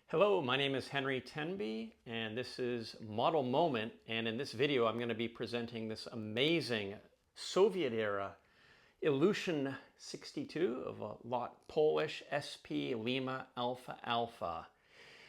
Hello, my name is Henry Tenby, and this is Model Moment. And in this video, I'm going to be presenting this amazing Soviet-era IL-62 of a LOT Polish SP-LAA Alpha Alpha.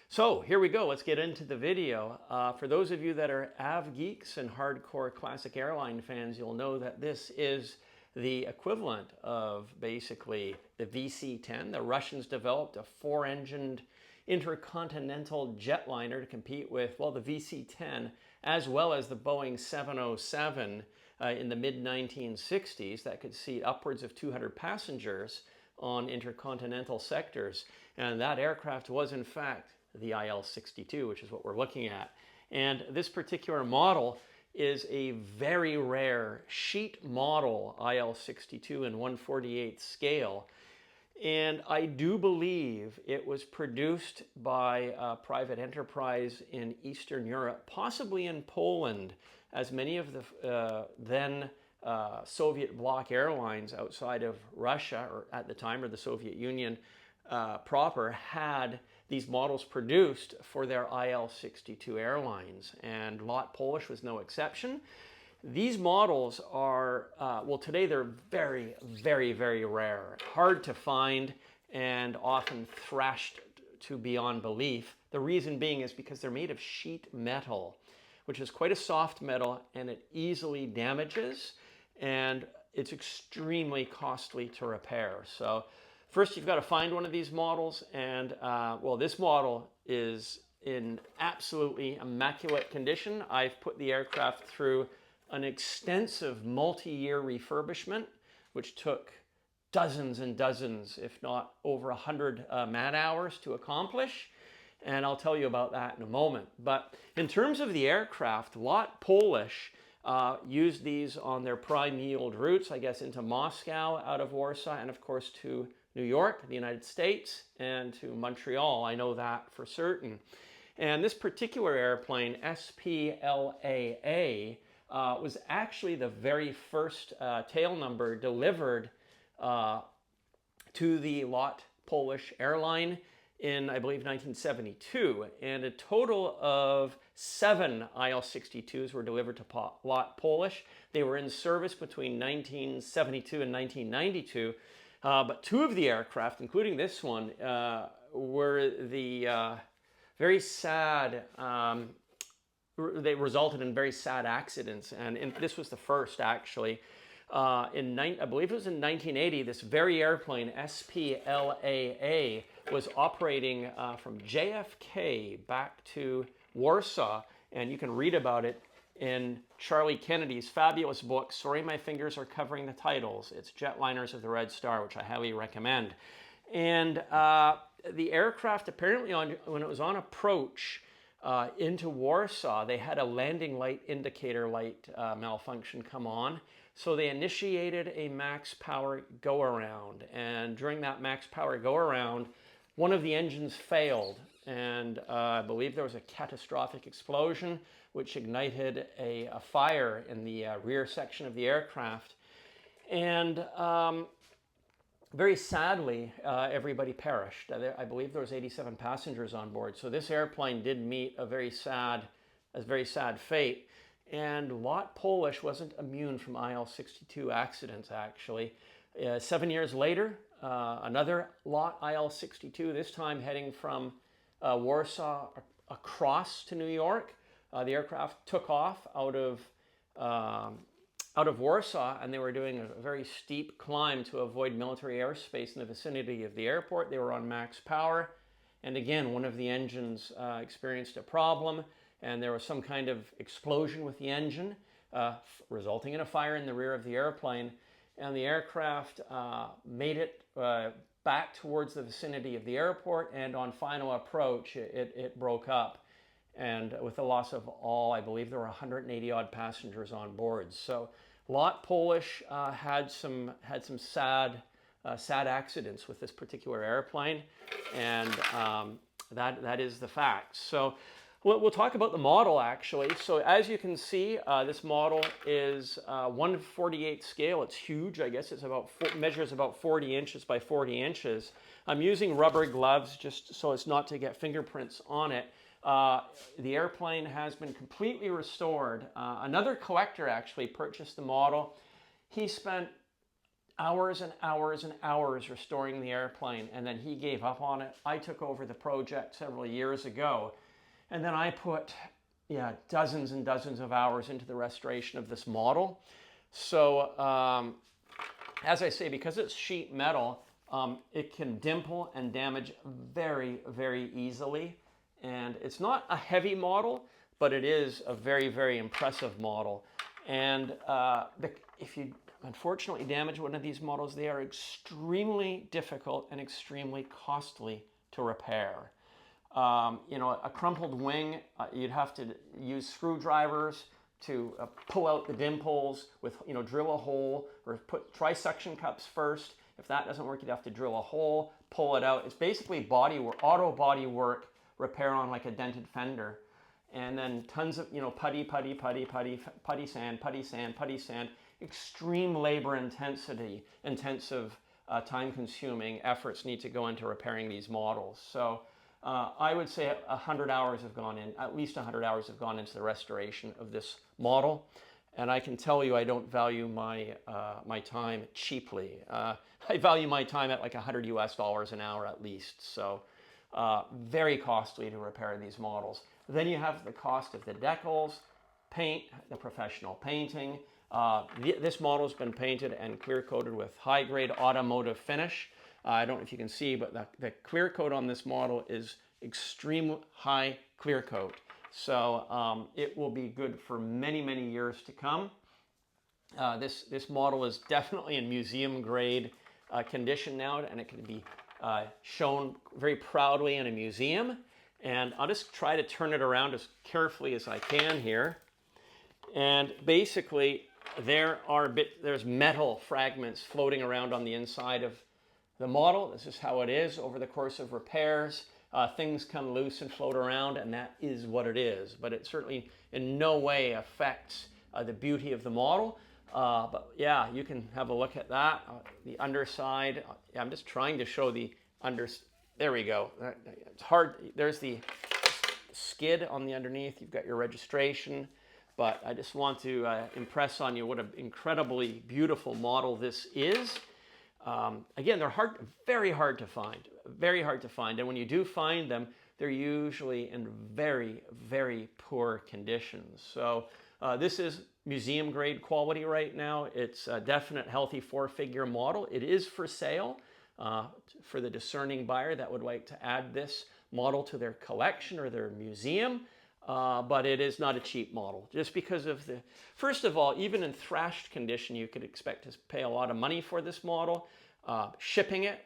So here we go. Let's get into the video. For those of you that are av geeks and hardcore classic airline fans, you'll know that this is the equivalent of basically the VC-10. The Russians developed a four-engined intercontinental jetliner to compete with, well, the VC-10 as well as the Boeing 707 in the mid-1960s that could seat upwards of 200 passengers on intercontinental sectors. And that aircraft was in fact the IL-62, which is what we're looking at. And this particular model is a very rare sheet model IL-62 in 1/48 scale. And I do believe it was produced by a private enterprise in Eastern Europe, possibly in Poland, as many of the then Soviet bloc airlines outside of Russia, or at the time, or the Soviet Union proper, had these models produced for their IL-62 airlines. And LOT Polish was no exception. These models are, well, today they're very, very, very rare, hard to find, and often thrashed to beyond belief. The reason being is because they're made of sheet metal, which is quite a soft metal, and it easily damages, and it's extremely costly to repair. So first you've got to find one of these models, and well, this model is in absolutely immaculate condition. I've put the aircraft through an extensive multi-year refurbishment, which took dozens and dozens, if not over 100 man hours to accomplish. And I'll tell you about that in a moment. But in terms of the aircraft, LOT Polish used these on their prime yield routes, I guess, into Moscow out of Warsaw, and of course to New York, the United States, and to Montreal. I know that for certain. And this particular airplane, SP-LAA, was actually the very first tail number delivered to the LOT Polish airline in, I believe, 1972. And a total of 7 IL-62s were delivered to LOT Polish. They were in service between 1972 and 1992. But 2 of the aircraft, including this one, were the very sad, they resulted in very sad accidents. And this was the first, actually. I believe it was in 1980, this very airplane, SP-LAA, was operating from JFK back to Warsaw. And you can read about it in Charlie Kennedy's fabulous book, Sorry My Fingers Are Covering the Titles. It's Jetliners of the Red Star, which I highly recommend. And the aircraft, apparently, when it was on approach into Warsaw, they had a landing light indicator light malfunction come on. So they initiated a max power go-around. And during that max power go-around, one of the engines failed. And I believe there was a catastrophic explosion, which ignited a fire in the rear section of the aircraft. And very sadly, everybody perished. I believe there was 87 passengers on board. So this airplane did meet a very sad fate. And LOT Polish wasn't immune from IL-62 accidents, actually. 7 years later, another LOT IL-62, this time heading from Warsaw across to New York. The aircraft took off out of Warsaw, and they were doing a very steep climb to avoid military airspace in the vicinity of the airport. They were on max power, and again, one of the engines experienced a problem, and there was some kind of explosion with the engine, resulting in a fire in the rear of the airplane, and the aircraft made it back towards the vicinity of the airport, and on final approach, it broke up. And with the loss of all, I believe there were 180 odd passengers on board. So LOT Polish had some sad accidents with this particular airplane, and that is the fact. So We'll talk about the model actually. So as you can see, this model is 1/48 scale. It's huge. I guess it's measures about 40 inches by 40 inches. I'm using rubber gloves just so as not to get fingerprints on it. The airplane has been completely restored. Another collector actually purchased the model. He spent hours and hours and hours restoring the airplane, and then he gave up on it. I took over the project several years ago. And then I put, dozens and dozens of hours into the restoration of this model. So, as I say, because it's sheet metal, it can dimple and damage very, very easily. And it's not a heavy model, but it is a very, very impressive model. And if you unfortunately damage one of these models, they are extremely difficult and extremely costly to repair. A crumpled wing, you'd have to use screwdrivers to pull out the dimples with, drill a hole, or try suction cups first. If that doesn't work, you'd have to drill a hole, pull it out. It's basically auto body work repair on like a dented fender. And then tons of, putty sand, extreme labor intensive, time-consuming efforts need to go into repairing these models. So I would say 100 hours have gone in, at least 100 hours have gone into the restoration of this model. And I can tell you I don't value my time cheaply. I value my time at like $100 US an hour at least. So very costly to repair these models. Then you have the cost of the decals, paint, the professional painting. This model's been painted and clear coated with high-grade automotive finish. I don't know if you can see, but the clear coat on this model is extreme high clear coat. So it will be good for many, many years to come. This model is definitely in museum grade condition now, and it can be shown very proudly in a museum. And I'll just try to turn it around as carefully as I can here. And basically, there's metal fragments floating around on the inside of the model. This is how it is over the course of repairs. Things come loose and float around, and that is what it is. But it certainly in no way affects the beauty of the model. But yeah, you can have a look at that. The underside, I'm just trying to show the there we go. It's hard. There's the skid on the underneath. You've got your registration. But I just want to impress on you what an incredibly beautiful model this is. Again, they're very hard to find. And when you do find them, they're usually in very, very poor conditions. So this is museum grade quality right now. It's a definite healthy 4-figure model. It is for sale for the discerning buyer that would like to add this model to their collection or their museum. But it is not a cheap model, just because of first of all, even in thrashed condition, you could expect to pay a lot of money for this model. Shipping it,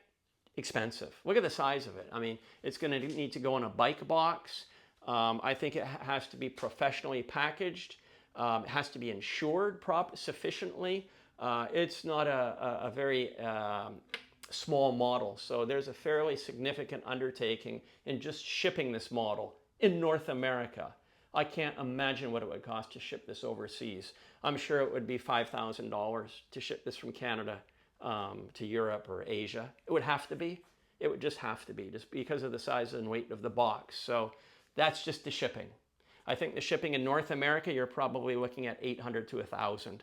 expensive. Look at the size of it. I mean, it's going to need to go in a bike box. I think it has to be professionally packaged. It has to be insured sufficiently. It's not a very small model, so there's a fairly significant undertaking in just shipping this model in North America. I can't imagine what it would cost to ship this overseas. I'm sure it would be $5,000 to ship this from Canada to Europe or Asia. It would have to be. It would just have to be, just because of the size and weight of the box. So that's just the shipping. I think the shipping in North America, you're probably looking at $800 to $1,000.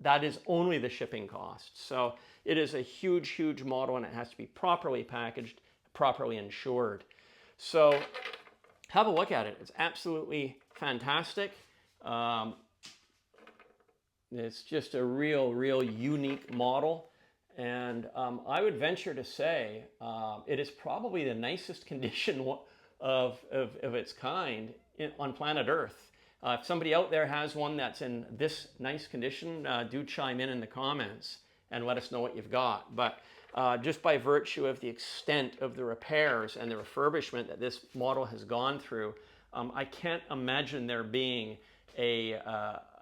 That is only the shipping cost. So it is a huge, huge model, and it has to be properly packaged, properly insured. So have a look at it. It's absolutely fantastic. It's just a real unique model. And I would venture to say it is probably the nicest condition of its kind on planet Earth. If somebody out there has one that's in this nice condition, do chime in the comments and let us know what you've got. But just by virtue of the extent of the repairs and the refurbishment that this model has gone through, I can't imagine there being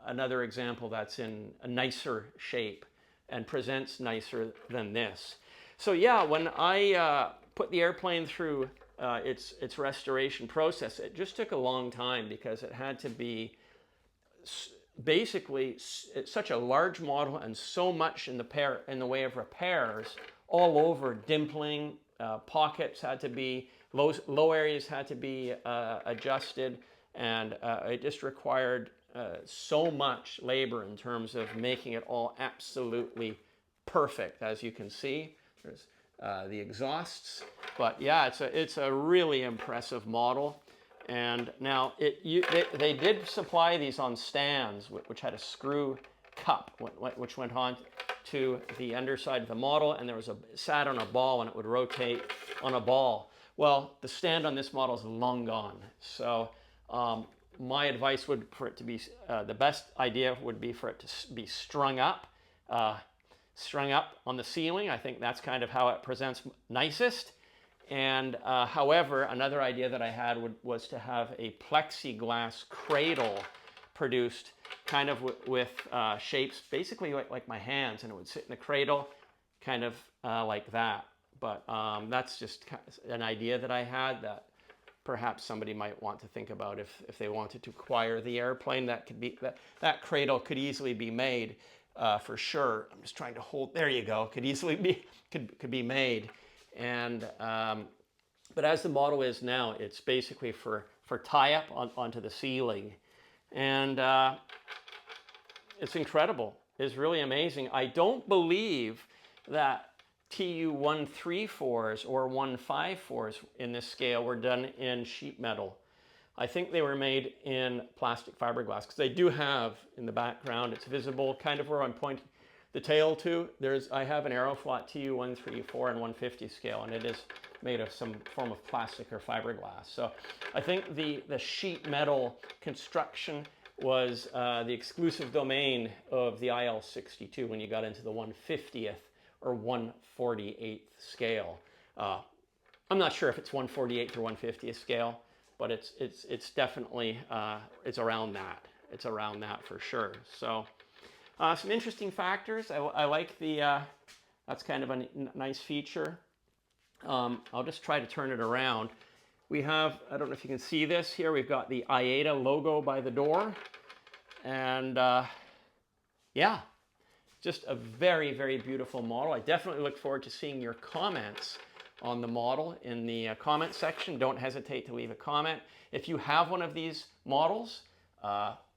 another example that's in a nicer shape and presents nicer than this. So yeah, when I put the airplane through its restoration process. It just took a long time because it had to be basically it's such a large model and so much in the way of repairs all over. Dimpling, pockets had to be, low areas had to be adjusted, and it just required so much labor in terms of making it all absolutely perfect. As you can see, there's the exhausts, but yeah, it's a really impressive model. And now they did supply these on stands, which had a screw cup, which went on to the underside of the model, and there was sat on a ball, and it would rotate on a ball. Well, the stand on this model is long gone. So my advice would for it to be the best idea would be for it to be strung up on the ceiling. I think that's kind of how it presents nicest. And however, another idea that I had was to have a plexiglass cradle produced kind of with shapes basically like my hands, and it would sit in the cradle kind of like that. But that's just an idea that I had that perhaps somebody might want to think about if they wanted to acquire the airplane. That could be that cradle could easily be made for sure. I'm just trying to hold. There you go. Could easily be could be made. And but as the model is now, it's basically for tie-up onto the ceiling. And it's incredible. It's really amazing. I don't believe that TU-134s or 154s in this scale were done in sheet metal. I think they were made in plastic fiberglass, because they do have in the background, it's visible kind of where I'm pointing the tail to. I have an Aeroflot TU-134 and 150 scale, and it is made of some form of plastic or fiberglass. So I think the sheet metal construction was the exclusive domain of the IL-62 when you got into the 150th or 148th scale. I'm not sure if it's 148th or 150th scale, but it's definitely it's around that. It's around that for sure. So some interesting factors. I like the that's kind of a nice feature. I'll just try to turn it around. We have, I don't know if you can see this here, we've got the IATA logo by the door. And yeah, just a very, very beautiful model. I definitely look forward to seeing your comments on the model in the comment section. Don't hesitate to leave a comment. If you have one of these models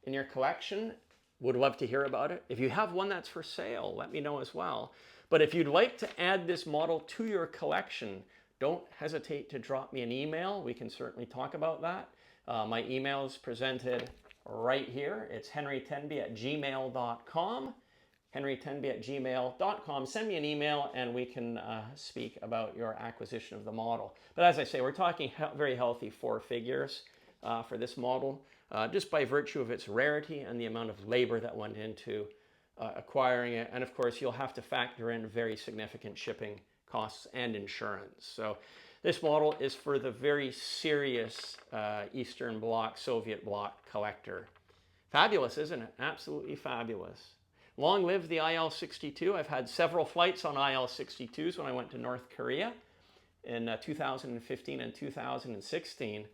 in your collection, would love to hear about it. If you have one that's for sale, let me know as well. But if you'd like to add this model to your collection, don't hesitate to drop me an email. We can certainly talk about that. My email is presented right here. It's henrytenby@gmail.com. henrytenby@gmail.com. Send me an email and we can speak about your acquisition of the model. But as I say, we're talking very healthy 4 figures for this model, just by virtue of its rarity and the amount of labor that went into acquiring it. And of course, you'll have to factor in very significant shipping costs and insurance. So this model is for the very serious Eastern Bloc, Soviet Bloc collector. Fabulous, isn't it? Absolutely fabulous. Long live the IL-62. I've had several flights on IL-62s when I went to North Korea in 2015 and 2016.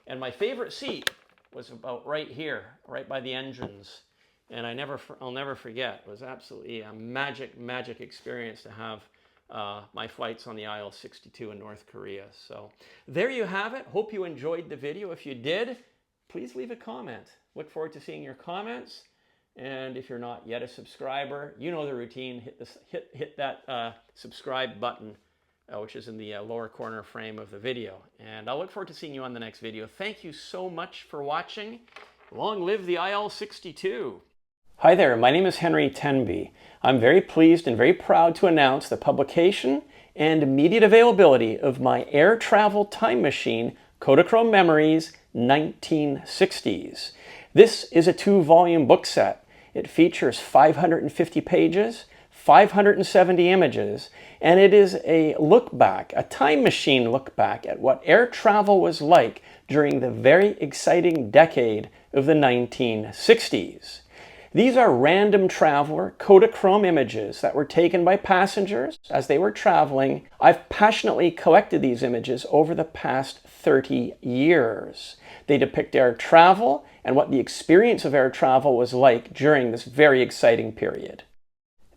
And my favorite seat was about right here, right by the engines. And I'll never forget. It was absolutely a magic experience to have my flights on the IL-62 in North Korea. So there you have it. Hope you enjoyed the video. If you did, please leave a comment. Look forward to seeing your comments. And if you're not yet a subscriber, you know the routine. Hit that subscribe button, which is in the lower corner frame of the video. And I'll look forward to seeing you on the next video. Thank you so much for watching. Long live the IL-62. Hi there, my name is Henry Tenby. I'm very pleased and very proud to announce the publication and immediate availability of my air travel time machine, Kodachrome Memories 1960s. This is a 2-volume book set. It features 550 pages, 570 images, and it is a look back, a time machine look back at what air travel was like during the very exciting decade of the 1960s. These are random traveler Kodachrome images that were taken by passengers as they were traveling. I've passionately collected these images over the past 30 years. They depict air travel and what the experience of air travel was like during this very exciting period.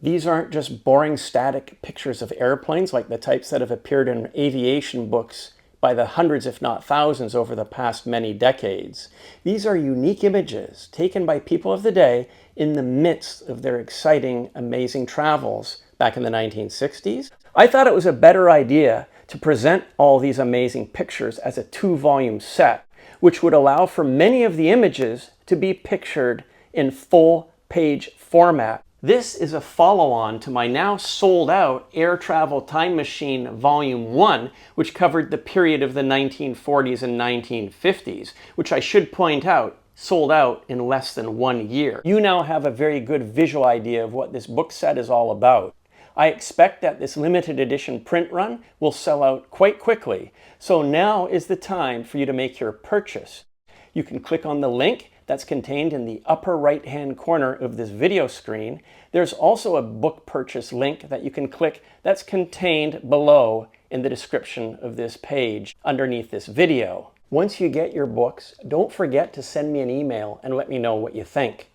These aren't just boring static pictures of airplanes like the types that have appeared in aviation books by the hundreds, if not thousands, over the past many decades. These are unique images taken by people of the day in the midst of their exciting, amazing travels back in the 1960s. I thought it was a better idea to present all these amazing pictures as a 2-volume set, which would allow for many of the images to be pictured in full-page format. This is a follow-on to my now sold-out Air Travel Time Machine Volume 1, which covered the period of the 1940s and 1950s, which I should point out sold out in less than 1 year. You now have a very good visual idea of what this book set is all about. I expect that this limited edition print run will sell out quite quickly, so now is the time for you to make your purchase. You can click on the link that's contained in the upper right-hand corner of this video screen. There's also a book purchase link that you can click that's contained below in the description of this page underneath this video. Once you get your books, don't forget to send me an email and let me know what you think.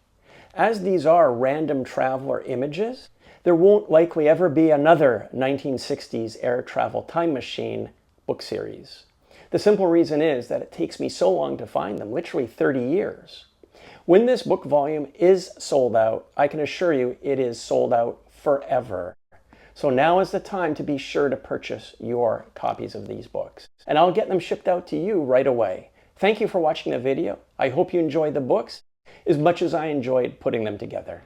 As these are random traveler images, there won't likely ever be another 1960s Air Travel Time Machine book series. The simple reason is that it takes me so long to find them, literally 30 years. When this book volume is sold out, I can assure you it is sold out forever. So now is the time to be sure to purchase your copies of these books. And I'll get them shipped out to you right away. Thank you for watching the video. I hope you enjoyed the books as much as I enjoyed putting them together.